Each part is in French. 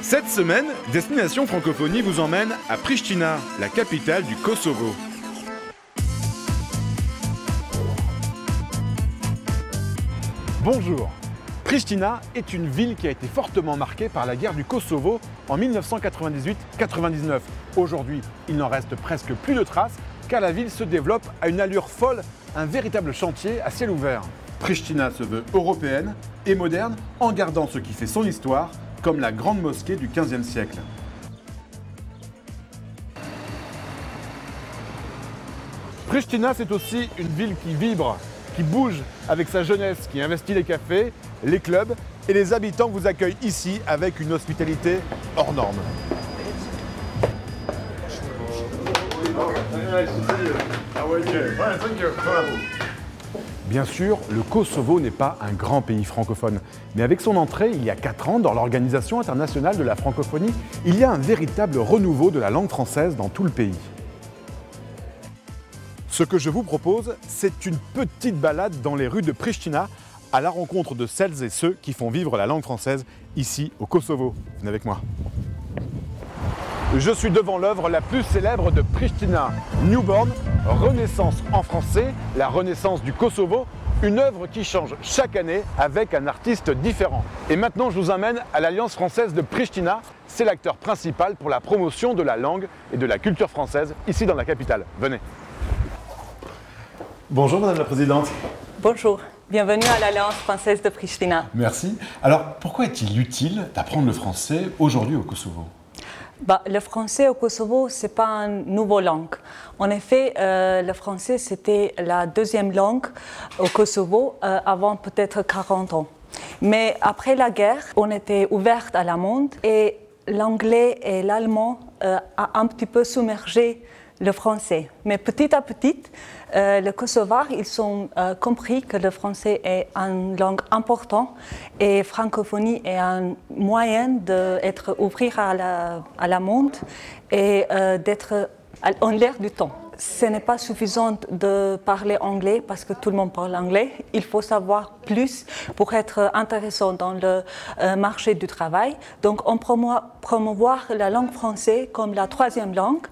Cette semaine, Destination Francophonie vous emmène à Pristina, la capitale du Kosovo. Bonjour. Pristina est une ville qui a été fortement marquée par la guerre du Kosovo en 1998-99. Aujourd'hui, il n'en reste presque plus de traces car la ville se développe à une allure folle, un véritable chantier à ciel ouvert. Pristina se veut européenne et moderne en gardant ce qui fait son histoire, comme la grande mosquée du XVe siècle. Pristina, c'est aussi une ville qui vibre, qui bouge avec sa jeunesse, qui investit les cafés, les clubs et les habitants vous accueillent ici avec une hospitalité hors norme. Bien sûr, le Kosovo n'est pas un grand pays francophone, mais avec son entrée il y a 4 ans dans l'Organisation internationale de la francophonie, il y a un véritable renouveau de la langue française dans tout le pays. Ce que je vous propose, c'est une petite balade dans les rues de Pristina à la rencontre de celles et ceux qui font vivre la langue française ici au Kosovo. Venez avec moi. Je suis devant l'œuvre la plus célèbre de Pristina, Newborn, Renaissance en français, la Renaissance du Kosovo, une œuvre qui change chaque année avec un artiste différent. Et maintenant, je vous emmène à l'Alliance française de Pristina. C'est l'acteur principal pour la promotion de la langue et de la culture française ici dans la capitale. Venez. Bonjour Madame la Présidente. Bonjour, bienvenue à l'Alliance française de Pristina. Merci. Alors, pourquoi est-il utile d'apprendre le français aujourd'hui au Kosovo ? Le français au Kosovo, ce n'est pas une nouvelle langue. En effet, le français, c'était la deuxième langue au Kosovo avant peut-être 40 ans. Mais après la guerre, on était ouverte à la monde et l'anglais et l'allemand a un petit peu submergé le français. Mais petit à petit, les Kosovars, ils ont compris que le français est une langue importante et francophonie est un moyen d'être ouvrir à la monde et d'être en l'air du temps. Ce n'est pas suffisant de parler anglais parce que tout le monde parle anglais. Il faut savoir plus pour être intéressant dans le marché du travail. Donc, on promouvoir la langue française comme la troisième langue.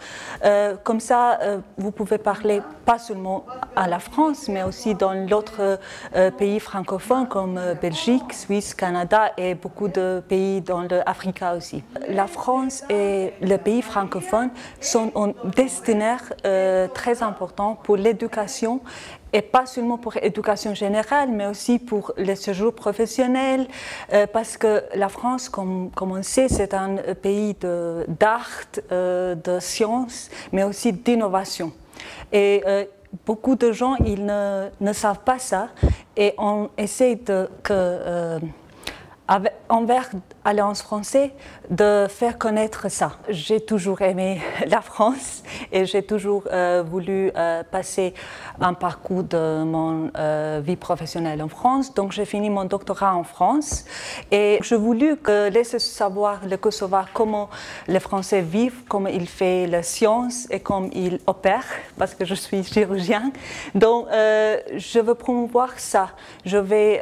Comme ça, vous pouvez parler pas seulement à la France, mais aussi dans d'autres pays francophones comme Belgique, Suisse, Canada et beaucoup de pays dans l'Afrique aussi. La France et les pays francophones sont un destinataire très important pour l'éducation et pas seulement pour l'éducation générale, mais aussi pour le séjour professionnel, parce que la France, comme on sait, c'est un pays d'art, de sciences, mais aussi d'innovation. Et beaucoup de gens, ils ne savent pas ça, et on essaie envers l'Alliance française de faire connaître ça. J'ai toujours aimé la France et j'ai toujours voulu passer un parcours de mon vie professionnelle en France. Donc j'ai fini mon doctorat en France et j'ai voulu laisser savoir le Kosovar comment les Français vivent, comment ils font la science et comment ils opèrent, parce que je suis chirurgien. Donc je veux promouvoir ça. Je vais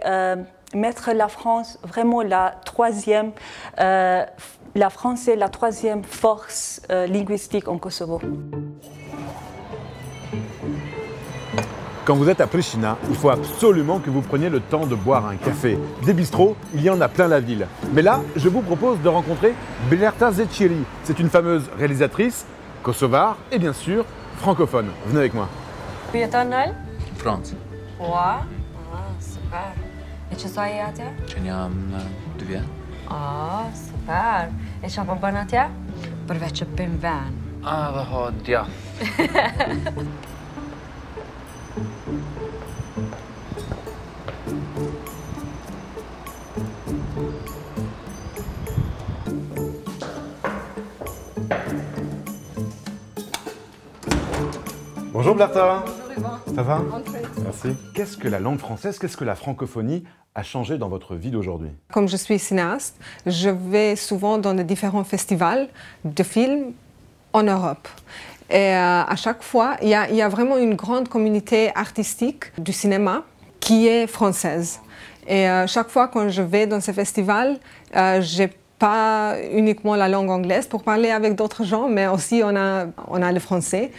mettre la France vraiment la France est la troisième force linguistique en Kosovo. Quand vous êtes à Pristina, il faut absolument que vous preniez le temps de boire un café. Des bistrots, il y en a plein la ville. Mais là, je vous propose de rencontrer Blerta Zeciri. C'est une fameuse réalisatrice, kosovare et bien sûr francophone. Venez avec moi. France. Ua, super. E që sa je atje? Që jam 2 vjet. Super. E që po bën atje? Përveç që pim ven. Dhe ha dja. Bonjour Blerta. Bonjour Yvan. Ça va? Entrez. Merci. Qu'est-ce que la langue française, qu'est-ce que la francophonie a changé dans votre vie d'aujourd'hui? Comme je suis cinéaste, je vais souvent dans les différents festivals de films en Europe. Et à chaque fois, il y a vraiment une grande communauté artistique du cinéma qui est française. Et chaque fois quand je vais dans ces festivals, j'ai pas uniquement la langue anglaise pour parler avec d'autres gens, mais aussi on a le français.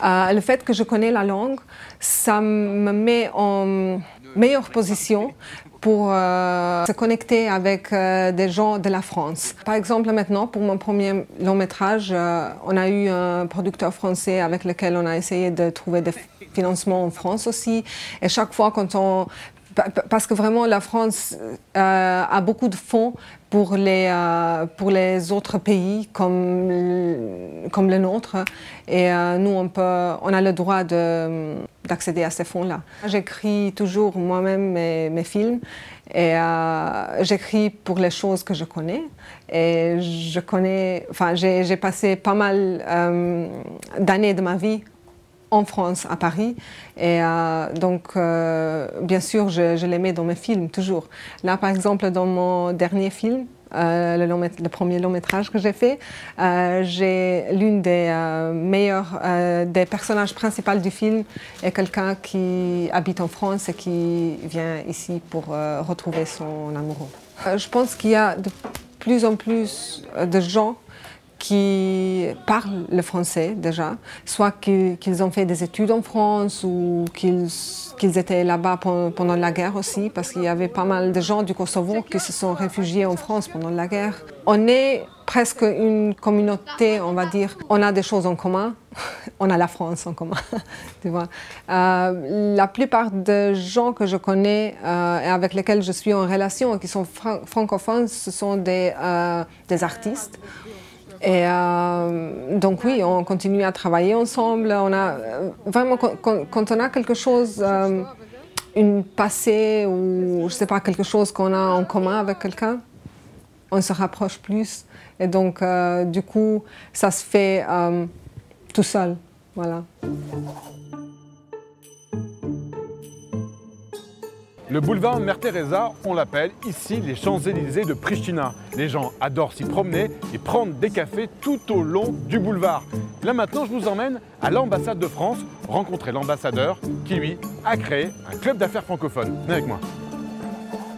Le fait que je connais la langue, ça me met en meilleure position pour se connecter avec des gens de la France. Par exemple, maintenant, pour mon premier long métrage, on a eu un producteur français avec lequel on a essayé de trouver des financements en France aussi. Et chaque fois, parce que vraiment la France a beaucoup de fonds pour les autres pays comme le nôtre. Et nous, on a le droit d'accéder à ces fonds-là. J'écris toujours moi-même mes films et j'écris pour les choses que je connais. Et j'ai passé pas mal d'années de ma vie en France, à Paris. Et donc, bien sûr, je les mets dans mes films, toujours. Là, par exemple, dans mon dernier film, le premier long métrage que j'ai fait, j'ai l'une des des personnages principaux du film est quelqu'un qui habite en France et qui vient ici pour retrouver son amoureux. Je pense qu'il y a de plus en plus de gens qui parlent le français déjà, soit qu'ils ont fait des études en France ou qu'ils étaient là-bas pendant la guerre aussi, parce qu'il y avait pas mal de gens du Kosovo qui se sont réfugiés en France pendant la guerre. On est presque une communauté, on va dire. On a des choses en commun. On a la France en commun, tu vois. La plupart des gens que je connais et avec lesquels je suis en relation et qui sont francophones, ce sont des artistes. Et donc oui, on continue à travailler ensemble. On a vraiment, quand on a quelque chose, une passé ou je sais pas, quelque chose qu'on a en commun avec quelqu'un, on se rapproche plus. Et donc du coup, ça se fait tout seul, voilà. Le boulevard Mère Teresa, on l'appelle ici les Champs-Élysées de Pristina. Les gens adorent s'y promener et prendre des cafés tout au long du boulevard. Là maintenant, je vous emmène à l'ambassade de France, rencontrer l'ambassadeur qui, lui, a créé un club d'affaires francophone. Venez avec moi.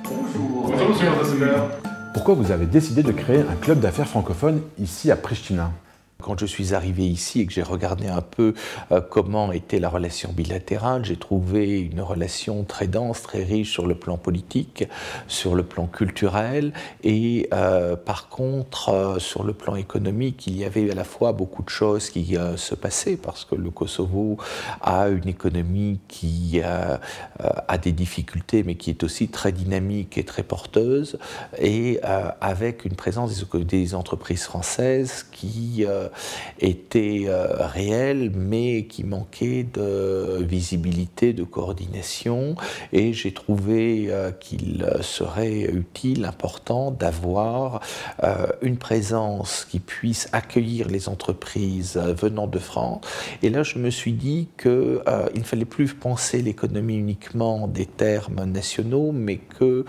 Bonjour. Bonjour, monsieur l'ambassadeur. Pourquoi vous avez décidé de créer un club d'affaires francophone ici à Pristina ? Quand je suis arrivé ici et que j'ai regardé un peu comment était la relation bilatérale, j'ai trouvé une relation très dense, très riche sur le plan politique, sur le plan culturel et par contre sur le plan économique, il y avait à la fois beaucoup de choses qui se passaient parce que le Kosovo a une économie qui a des difficultés mais qui est aussi très dynamique et très porteuse et avec une présence des entreprises françaises qui était réel mais qui manquait de visibilité, de coordination et j'ai trouvé qu'il serait utile, important d'avoir une présence qui puisse accueillir les entreprises venant de France et là je me suis dit qu'il ne fallait plus penser l'économie uniquement des termes nationaux mais que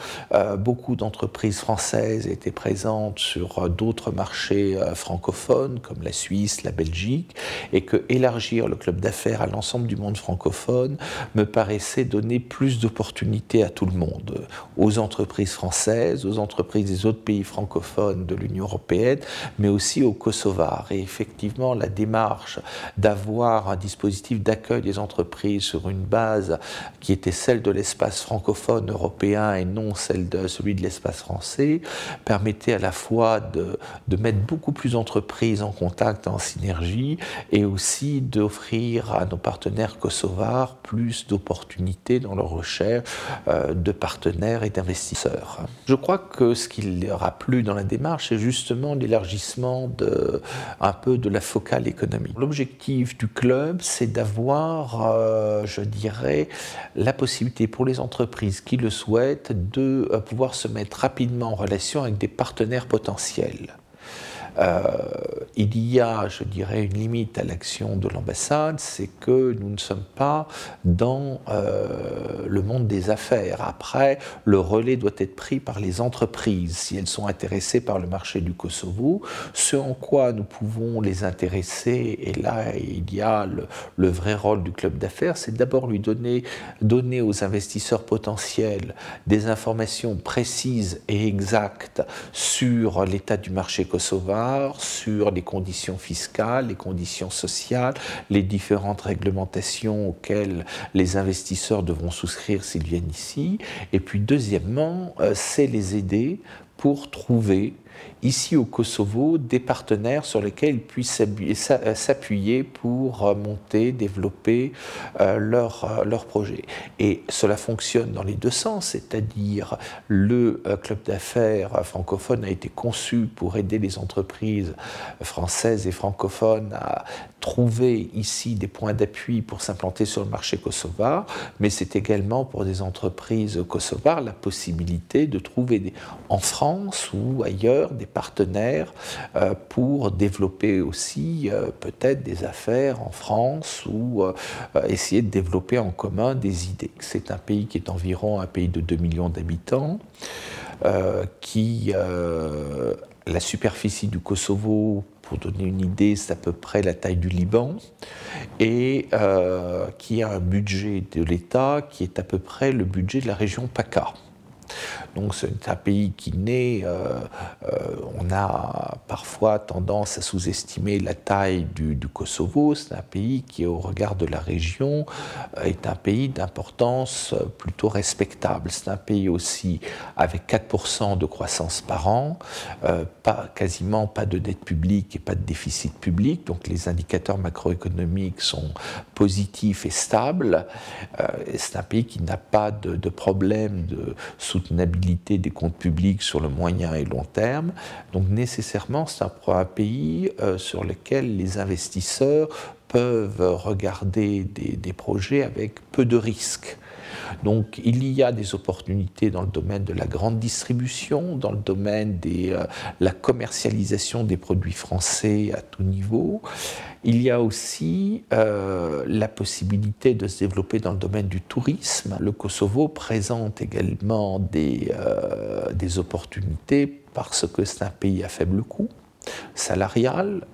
beaucoup d'entreprises françaises étaient présentes sur d'autres marchés francophones comme la Suisse, la Belgique, et que élargir le club d'affaires à l'ensemble du monde francophone me paraissait donner plus d'opportunités à tout le monde, aux entreprises françaises, aux entreprises des autres pays francophones de l'Union européenne, mais aussi aux Kosovars. Et effectivement, la démarche d'avoir un dispositif d'accueil des entreprises sur une base qui était celle de l'espace francophone européen et non celui de l'espace français permettait à la fois de mettre beaucoup plus d'entreprises en contact, en synergie, et aussi d'offrir à nos partenaires kosovars plus d'opportunités dans leur recherche de partenaires et d'investisseurs. Je crois que ce qui leur a plu dans la démarche, c'est justement l'élargissement un peu de la focale économique. L'objectif du club, c'est d'avoir, je dirais, la possibilité pour les entreprises qui le souhaitent de pouvoir se mettre rapidement en relation avec des partenaires potentiels. Il y a, je dirais, une limite à l'action de l'ambassade, c'est que nous ne sommes pas dans le monde des affaires. Après, le relais doit être pris par les entreprises, si elles sont intéressées par le marché du Kosovo. Ce en quoi nous pouvons les intéresser, et là il y a le vrai rôle du club d'affaires, c'est d'abord lui donner aux investisseurs potentiels des informations précises et exactes sur l'état du marché kosovar, sur les conditions fiscales, les conditions sociales, les différentes réglementations auxquelles les investisseurs devront souscrire s'ils viennent ici. Et puis deuxièmement, c'est les aider pour trouver ici au Kosovo des partenaires sur lesquels ils puissent s'appuyer pour monter, développer leur projet. Et cela fonctionne dans les deux sens, c'est-à-dire le club d'affaires francophone a été conçu pour aider les entreprises françaises et francophones à trouver ici des points d'appui pour s'implanter sur le marché kosovar, mais c'est également pour des entreprises kosovares la possibilité de trouver en France ou ailleurs des partenaires pour développer aussi peut-être des affaires en France ou essayer de développer en commun des idées. C'est un pays qui est environ un pays de 2 millions d'habitants, la superficie du Kosovo, pour donner une idée, c'est à peu près la taille du Liban, et qui a un budget de l'État qui est à peu près le budget de la région PACA. Donc c'est un pays qui naît, on a parfois tendance à sous-estimer la taille du Kosovo, c'est un pays qui au regard de la région est un pays d'importance plutôt respectable. C'est un pays aussi avec 4% de croissance par an, quasiment pas de dette publique et pas de déficit public, donc les indicateurs macroéconomiques sont positifs et stables. C'est un pays qui n'a pas de problème de soutenabilité des comptes publics sur le moyen et long terme. Donc nécessairement, c'est un pays sur lequel les investisseurs peuvent regarder des projets avec peu de risques. Donc il y a des opportunités dans le domaine de la grande distribution, dans le domaine de la commercialisation des produits français à tout niveau. Il y a aussi la possibilité de se développer dans le domaine du tourisme. Le Kosovo présente également des opportunités parce que c'est un pays à faible coût salarial.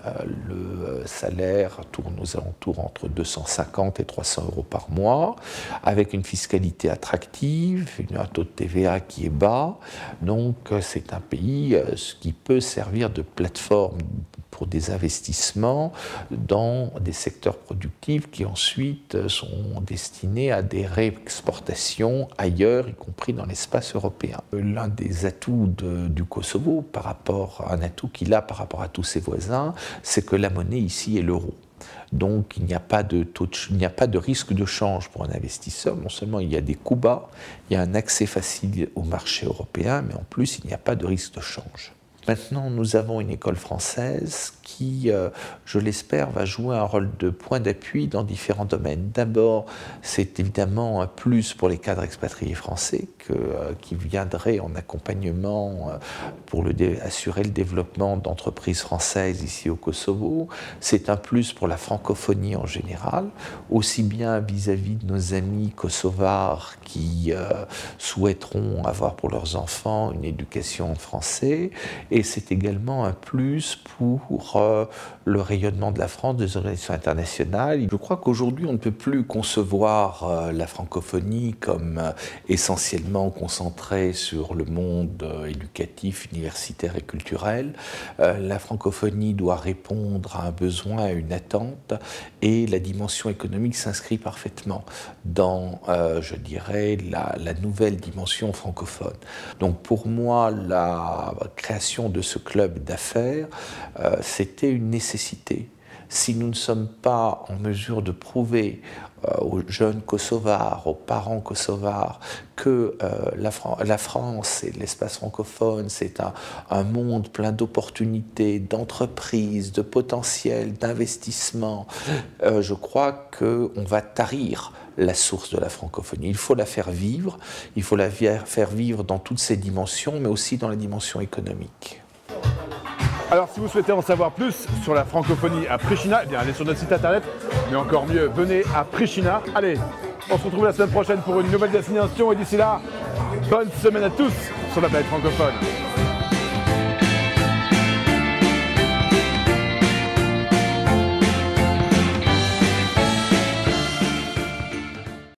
Le salaire tourne aux alentours entre 250 et 300 euros par mois, avec une fiscalité attractive, un taux de TVA qui est bas. Donc c'est un pays qui peut servir de plateforme pour des investissements dans des secteurs productifs qui ensuite sont destinés à des réexportations ailleurs, y compris dans l'espace européen. L'un des atouts du Kosovo, par rapport à un atout qu'il a par rapport à tous ses voisins, c'est que la monnaie ici est l'euro. Donc il n'y a pas de risque de change pour un investisseur. Non seulement il y a des coûts bas, il y a un accès facile au marché européen, mais en plus il n'y a pas de risque de change. Maintenant, nous avons une école française qui, je l'espère, va jouer un rôle de point d'appui dans différents domaines. D'abord, c'est évidemment un plus pour les cadres expatriés français qui viendraient en accompagnement pour assurer le développement d'entreprises françaises ici au Kosovo. C'est un plus pour la francophonie en général, aussi bien vis-à-vis de nos amis kosovars qui souhaiteront avoir pour leurs enfants une éducation en français. Et c'est également un plus pour le rayonnement de la France, des organisations internationales. Je crois qu'aujourd'hui, on ne peut plus concevoir la francophonie comme essentiellement concentrée sur le monde éducatif, universitaire et culturel. La francophonie doit répondre à un besoin, à une attente, et la dimension économique s'inscrit parfaitement dans, je dirais, la nouvelle dimension francophone. Donc pour moi, la création de ce club d'affaires, c'était une nécessité. Si nous ne sommes pas en mesure de prouver aux jeunes kosovars, aux parents kosovars, que la France et l'espace francophone, c'est un monde plein d'opportunités, d'entreprises, de potentiel, d'investissement, je crois qu'on va tarir la source de la francophonie. Il faut la faire vivre dans toutes ses dimensions, mais aussi dans la dimension économique. Alors si vous souhaitez en savoir plus sur la francophonie à Pristina, eh bien allez sur notre site internet, mais encore mieux, venez à Pristina. Allez, on se retrouve la semaine prochaine pour une nouvelle destination et d'ici là, bonne semaine à tous sur la planète francophone.